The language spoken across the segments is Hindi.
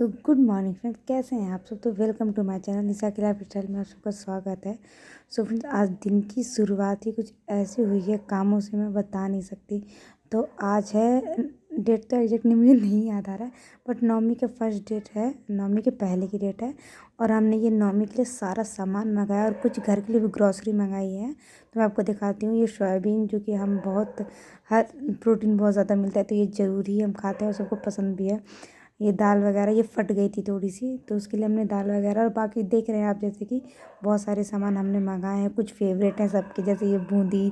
सो गुड मॉर्निंग फ्रेंड्स, कैसे हैं आप सब। तो वेलकम टू माय चैनल निशा की लाइफ स्टाइल में आप सबका स्वागत है। सो फ्रेंड्स, आज दिन की शुरुआत ही कुछ ऐसी हुई है, कामों से मैं बता नहीं सकती। तो आज है डेट, तो एग्जैक्टली मुझे नहीं याद आ रहा है, बट नौमी के फर्स्ट डेट है, नौमी के पहले की डेट है। और हमने ये नौमी के लिए सारा सामान मंगाया और कुछ घर के लिए भी ग्रॉसरी मंगाई है। तो मैं आपको दिखाती हूँ। ये सोयाबीन, जो कि हम बहुत हर प्रोटीन बहुत ज़्यादा मिलता है, तो ये ज़रूरी हम खाते हैं और सबको पसंद भी है। ये दाल वगैरह ये फट गई थी थोड़ी सी, तो उसके लिए हमने दाल वगैरह, और बाकी देख रहे हैं आप जैसे कि बहुत सारे सामान हमने मंगाए हैं। कुछ फेवरेट हैं सबके, जैसे ये बूंदी,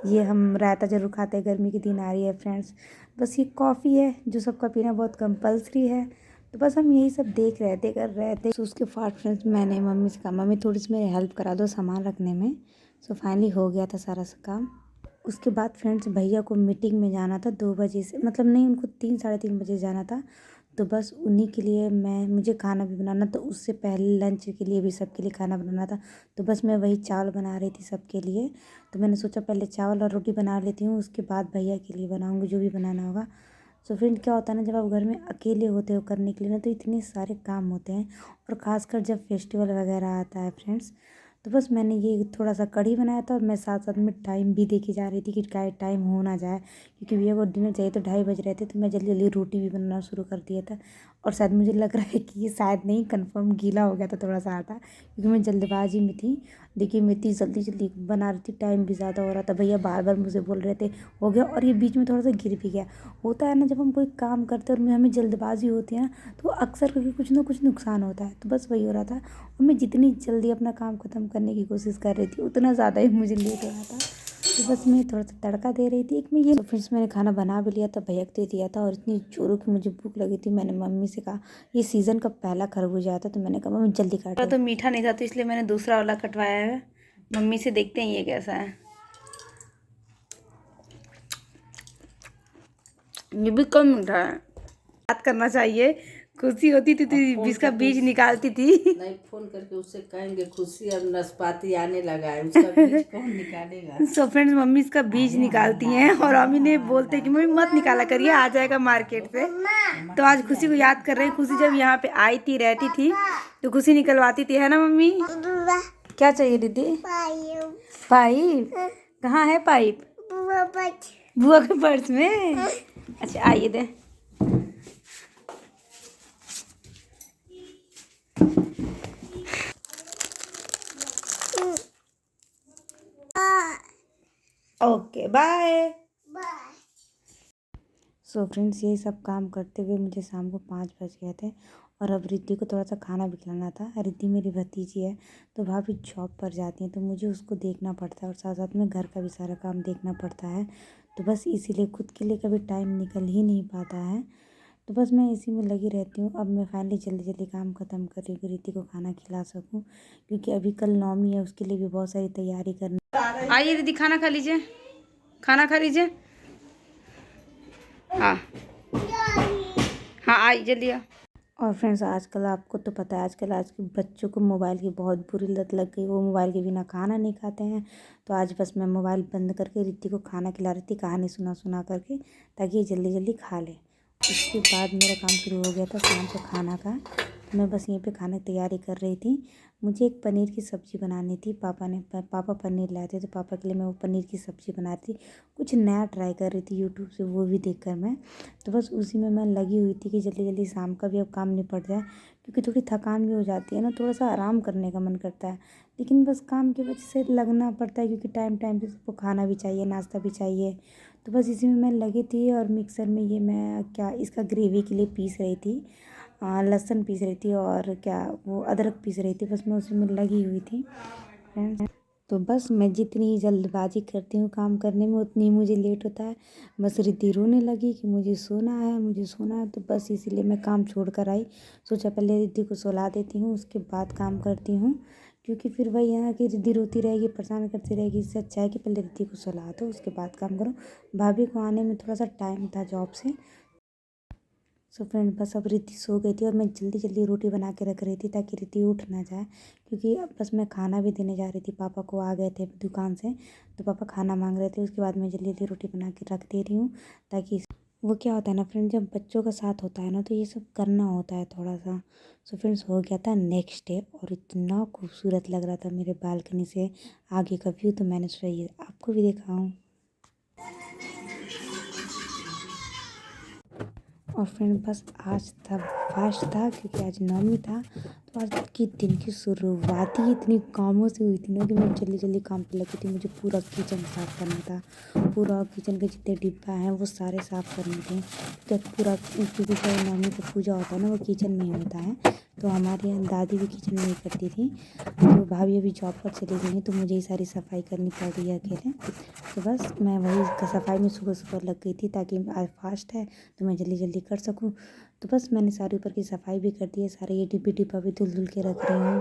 ये हम रायता ज़रूर खाते हैं, गर्मी के दिन आ रही है फ्रेंड्स। बस ये कॉफ़ी है जो सबका पीना बहुत कंपल्सरी है। तो बस हम यही सब देख रहे थे, कर रहे थे। तो उसके बाद फ्रेंड्स, मैंने मम्मी से कहा, मम्मी थोड़ी सी मेरी हेल्प करा दो सामान रखने में। सो फाइनली हो गया था सारा काम। उसके बाद फ्रेंड्स, भैया को मीटिंग में जाना था 2 बजे से, मतलब नहीं, उनको 3 साढ़े 3 बजे जाना था। तो बस उन्हीं के लिए मुझे खाना भी बनाना, तो उससे पहले लंच के लिए भी सबके लिए खाना बनाना था। तो बस मैं वही चावल बना रही थी सबके लिए। तो मैंने सोचा पहले चावल और रोटी बना लेती हूँ, उसके बाद भैया के लिए बनाऊँगी जो भी बनाना होगा। सो फ्रेंड, क्या होता है ना, जब आप घर में अकेले होते हो करने के लिए ना, तो इतने सारे काम होते हैं। और ख़ासकर जब फेस्टिवल वगैरह आता है फ्रेंड्स। तो बस मैंने ये थोड़ा सा कढ़ी बनाया था, और मैं साथ साथ में टाइम भी देखी जा रही थी कि टाइम हो ना जाए, क्योंकि भैया को डिनर चाहिए। तो 2:30 बज रहे थे, तो मैं जल्दी जल्दी रोटी भी बनाना शुरू कर दिया था। और शायद मुझे लग रहा है कि ये शायद नहीं, कंफर्म गीला हो गया था थोड़ा सा आटा, क्योंकि मैं जल्दबाजी में थी। देखिए, मैं इतनी जल्दी जल्दी बना रही थी, टाइम भी ज़्यादा हो रहा था। भैया बार बार मुझे बोल रहे थे हो गया, और ये बीच में थोड़ा सा गिर भी गया। होता है ना, जब हम कोई काम करते हैं और हमें जल्दबाजी होती है ना, तो अक्सर करके कुछ ना कुछ नुकसान होता है। तो बस वही हो रहा था, और मैं जितनी जल्दी अपना काम ख़त्म करने की कोशिश कर रही थी, उतना ज़्यादा ही मुझे लेट हो रहा था। तो बस मैं थोड़ा सा तड़का दे रही थी एक में ये। तो फिर मैंने खाना बना भी लिया था, भैया को दे दिया था। और इतनी जोरों की मुझे भूख लगी थी, मैंने मम्मी से कहा, ये सीज़न का पहला खरबूजा आया था, तो मैंने कहा मम्मी जल्दी काटो। तो मीठा नहीं था, तो इसलिए मैंने दूसरा वाला कटवाया है। मम्मी से देखते हैं ये कैसा है। ये भी कम मीठा है, बात करना चाहिए। खुशी होती थी तो इसका बीज निकालती थी। नहीं, फोन करके उससे कहेंगे खुशी अब नाशपाती आने लगा है, उसका बीज कौन निकालेगा। सो फ्रेंड्स, मम्मी इसका बीज निकालती हैं, और अम्मी ने बोलते हैं कि मम्मी मत निकाला करिए, आ जाएगा मार्केट से। तो आज खुशी को याद कर रहे हैं। खुशी जब यहाँ पे आई थी, रहती थी, तो खुशी निकलवाती थी, है ना मम्मी। क्या चाहिए दीदी? पाइप? कहाँ है पाइप? बुआ के पर्स में। अच्छा, आइए दे। Okay, bye. सो फ्रेंड्स, यही सब काम करते हुए मुझे शाम को 5 बज गए थे। और अब रिद्धि को थोड़ा सा खाना भी खिलाना था। रिद्धि मेरी भतीजी है, तो भाभी जॉब पर जाती हैं, तो मुझे उसको देखना पड़ता है, और साथ साथ में घर का भी सारा काम देखना पड़ता है। तो बस इसीलिए खुद के लिए कभी टाइम निकल ही नहीं पाता है। तो बस मैं इसी में लगी रहती हूँ। अब मैं फाइनली जल्दी जल्दी काम ख़त्म कर रही हूँ कि रिद्धि को खाना खिला सकूँ, क्योंकि अभी कल नौमी है, उसके लिए भी बहुत सारी तैयारी करनी। आइए रिद्धि, खाना खा लीजिए, खाना खा लीजिए। हाँ हाँ, आई जल्दी आ। और फ्रेंड्स, आजकल आपको तो पता है, आज के बच्चों को मोबाइल की बहुत बुरी लत लग गई। वो मोबाइल के बिना खाना नहीं खाते हैं। तो आज बस मैं मोबाइल बंद करके रिद्धि को खाना खिला रही थी, कहानी सुना सुना करके, ताकि ये जल्दी जल्दी खा ले। उसके बाद मेरा काम शुरू हो गया था शाम को खाना का। तो मैं बस यहीं पे खाने की तैयारी कर रही थी। मुझे एक पनीर की सब्ज़ी बनानी थी। पापा पनीर लाए थे, तो पापा के लिए मैं वो पनीर की सब्ज़ी बना रही थी। कुछ नया ट्राई कर रही थी यूट्यूब से, वो भी देखकर मैं। तो बस उसी में मैं लगी हुई थी कि जल्दी जल्दी शाम का भी अब काम निपट जाए, क्योंकि थोड़ी थकान भी हो जाती है ना, थोड़ा सा आराम करने का मन करता है। लेकिन बस काम की वजह से लगना पड़ता है, क्योंकि टाइम टाइम पे सबको खाना भी चाहिए, नाश्ता भी चाहिए। तो बस इसी में मैं लगी थी। और मिक्सर में ये मैं क्या इसका ग्रेवी के लिए पीस रही थी, लहसुन पीस रही थी, और क्या वो अदरक पीस रही थी। बस मैं उसी में लगी हुई थी फ्रेंड्स। तो बस मैं जितनी ही जल्दबाजी करती हूँ काम करने में, उतनी मुझे लेट होता है। बस रिद्धि रोने लगी कि मुझे सोना है, मुझे सोना है। तो बस इसीलिए मैं काम छोड़ कर आई। सोचा पहले रिद्धि को सुला देती हूँ, उसके बाद काम करती हूँ, क्योंकि फिर वही है कि रिद्धि रोती रहेगी, परेशान करती रहेगी। इससे अच्छा है कि पहले रिद्धि को सुला दो, उसके बाद काम करो। भाभी को आने में थोड़ा सा टाइम था जॉब से। सो फ्रेंड, बस अब रिद्धि सो गई थी, और मैं जल्दी जल्दी रोटी बना के रख रही थी ताकि रिद्धि उठ ना जाए, क्योंकि अब बस मैं खाना भी देने जा रही थी। पापा को आ गए थे दुकान से, तो पापा खाना मांग रहे थे। उसके बाद मैं जल्दी जल्दी रोटी बना के रख दे रही हूँ, ताकि वो क्या होता है ना फ्रेंड्स, जब बच्चों का साथ होता है ना तो ये सब करना होता है थोड़ा सा। सो फ्रेंड्स, हो गया था नेक्स्ट डे और इतना खूबसूरत लग रहा था मेरे बालकनी से आगे का व्यू, तो मैंने सोचा ये आपको भी दिखाऊं। और फ्रेंड बस आज था फास्ट था क्योंकि आज नवमी था, तो आज की दिन की शुरुआत ही इतनी कामों से हुई थी ना कि मैं जल्दी जल्दी काम पे लगी थी। मुझे पूरा किचन साफ़ करना था, पूरा किचन के जितने डिब्बा हैं वो सारे साफ़ करने थे। जब पूरा क्योंकि जब नवमी का पूजा होता है ना वो किचन में ही होता है, तो हमारी दादी भी किचन में ही करती थी। तो भाभी अभी जॉब पर चली गई हैं तो मुझे ही सारी सफाई करनी पड़ रही है अकेले। तो बस मैं वही सफाई में सुबह सुबह लग गई थी ताकि आज फास्ट है तो मैं जल्दी जल्दी कर सकूं। तो बस मैंने सारे ऊपर की सफाई भी कर दी है, सारे ये डिब्बा भी धुल धुल के रख रही हूँ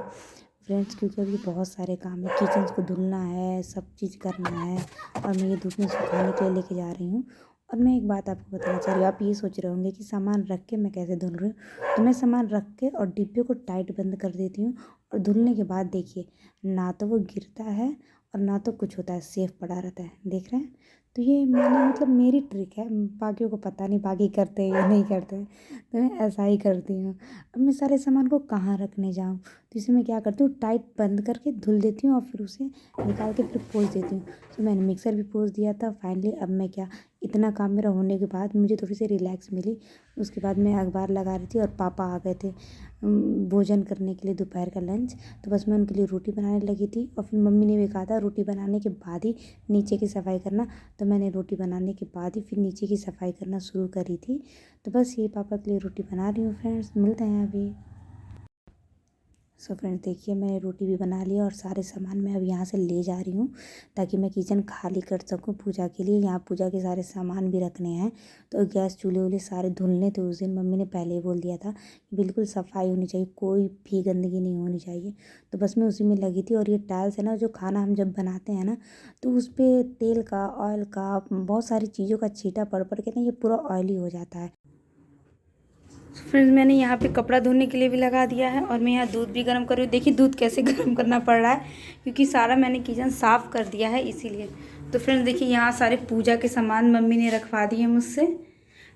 फ्रेंड्स, क्योंकि अभी बहुत सारे काम है। किचन को धुलना है, सब चीज़ करना है और मैं ये धूप में सुखाने के लिए लेके जा रही हूँ। और मैं एक बात आपको बताना चाह रही हूँ, आप ये सोच रहे होंगे कि सामान रख के मैं कैसे धुल रही हूँ। तो मैं सामान रख के और डिब्बे को टाइट बंद कर देती हूँ और धुलने के बाद देखिए ना तो वो गिरता है और ना तो कुछ होता है, सेफ पड़ा रहता है। देख रहे हैं, तो ये मैंने मतलब मेरी ट्रिक है, बाकियों को पता नहीं बाकी करते हैं या नहीं करते हैं, तो मैं ऐसा ही करती हूँ। अब मैं सारे सामान को कहाँ रखने जाऊँ, तो इसे मैं क्या करती हूँ टाइट बंद करके धुल देती हूँ और फिर उसे निकाल के फिर पोंछ देती हूँ। तो मैंने मिक्सर भी पोंछ दिया था फाइनली। अब मैं क्या, इतना काम मेरा होने के बाद मुझे थोड़ी सी रिलैक्स मिली। उसके बाद मैं अखबार लगा रही थी और पापा आ गए थे भोजन करने के लिए, दोपहर का लंच। तो बस मैं उनके लिए रोटी बनाने लगी थी और फिर मम्मी ने भी कहा था रोटी बनाने के बाद ही नीचे की सफाई करना, तो मैंने रोटी बनाने के बाद ही फिर नीचे की सफाई करना शुरू करी थी। तो बस ये पापा के लिए रोटी बना रही हूँ फ्रेंड्स, मिलते हैं अभी। सो फ्रेंड्स देखिए मैंने रोटी भी बना ली और सारे सामान मैं अब यहाँ से ले जा रही हूँ ताकि मैं किचन खाली कर सकूँ पूजा के लिए। यहाँ पूजा के सारे सामान भी रखने हैं, तो गैस चूल्हे वूल्हे सारे धुलने थे। उस दिन मम्मी ने पहले ही बोल दिया था कि बिल्कुल सफाई होनी चाहिए, कोई भी गंदगी नहीं होनी चाहिए। तो बस मैं उसी में लगी थी। और ये टाइल्स है ना, जो खाना हम जब बनाते हैं ना तो उस पर तेल का, ऑयल का, बहुत सारी चीज़ों का छींटा पड़ पड़ के ना ये पूरा ऑयली हो जाता है। फ्रेंड्स मैंने यहाँ पे कपड़ा धोने के लिए भी लगा दिया है और मैं यहाँ दूध भी गर्म कर रही हूँ। देखिए दूध कैसे गर्म करना पड़ रहा है क्योंकि सारा मैंने किचन साफ़ कर दिया है इसीलिए। तो फ्रेंड्स देखिए यहाँ सारे पूजा के सामान मम्मी ने रखवा दिए मुझसे,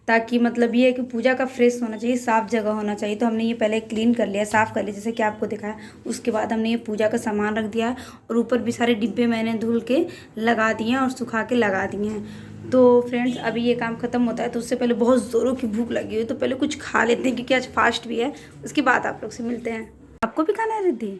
ताकि मतलब ये है कि पूजा का फ्रेश होना चाहिए, साफ़ जगह होना चाहिए। तो हमने ये पहले क्लीन कर लिया, साफ़ कर लिया जैसे कि आपको दिखाया। उसके बाद हमने ये पूजा का सामान रख दिया है और ऊपर भी सारे डिब्बे मैंने धुल के लगा दिए हैं और सुखा के लगा दिए हैं। तो फ्रेंड्स अभी ये काम ख़त्म होता है तो उससे पहले बहुत ज़ोरों की भूख लगी हुई है, तो पहले कुछ खा लेते हैं क्योंकि आज फास्ट भी है। उसके बाद आप लोग से मिलते हैं। आपको भी खाना है रिद्धि?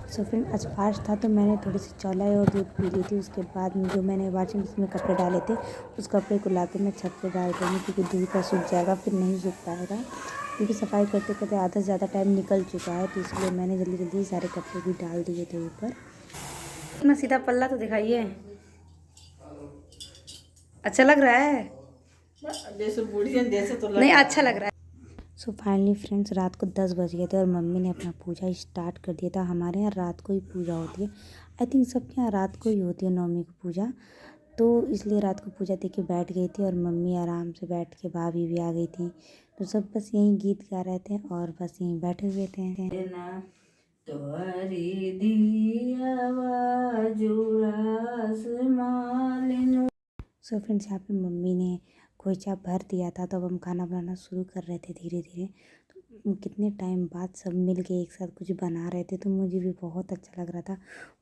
सो फिर आज फास्ट था तो मैंने थोड़ी सी चाय और दूध पी ली थी। उसके बाद जो मैंने वॉशिंग मशीन में कपड़े डाले थे उस कपड़े को लाके मैं छत पे डाल रही हूँ क्योंकि दूध का सूख जाएगा, फिर नहीं सूख पाएगा क्योंकि सफाई करते करते आधा से ज़्यादा टाइम निकल चुका है। तो इसलिए मैंने जल्दी जल्दी सारे कपड़े भी डाल दिए थे ऊपर। इतना सीधा पल्ला तो दिखाइए, अच्छा लग रहा है? जैसे बुढ़िया जैसे तो नहीं अच्छा लग रहा है। सो फाइनली फ्रेंड्स रात को 10 बज गए थे और मम्मी ने अपना पूजा स्टार्ट कर दिया था। हमारे यहाँ रात को ही पूजा होती है, आई थिंक सबके यहाँ रात को ही होती है नवमी की पूजा। तो इसलिए रात को पूजा देख के बैठ गई थी और मम्मी आराम से बैठ के, भाभी भी आ गई थी। तो सब बस यहीं गीत गा रहे थे और बस यहीं बैठे हुए थे। तोहरी दियावा जुड़ास मालिन। सो फ्रेंड्स यहाँ पे मम्मी ने खोइचा भर दिया था तो अब हम खाना बनाना शुरू कर रहे थे धीरे धीरे। तो कितने टाइम बाद सब मिल के एक साथ कुछ बना रहे थे तो मुझे भी बहुत अच्छा लग रहा था।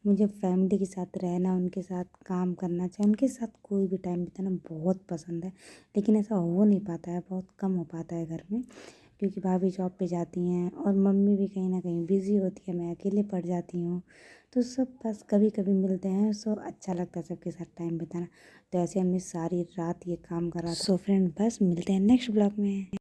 मुझे फैमिली के साथ रहना, उनके साथ काम करना, चाहे उनके साथ कोई भी टाइम बिताना बहुत पसंद है। लेकिन ऐसा हो नहीं पाता है, बहुत कम हो पाता है घर में क्योंकि भाभी जॉब पे जाती हैं और मम्मी भी कहीं ना कहीं बिज़ी होती है, मैं अकेले पड़ जाती हूँ। तो सब बस कभी कभी मिलते हैं, सो अच्छा लगता है सबके साथ टाइम बिताना। तो ऐसे हमने सारी रात ये काम करा। सो फ्रेंड बस मिलते हैं नेक्स्ट ब्लॉग में।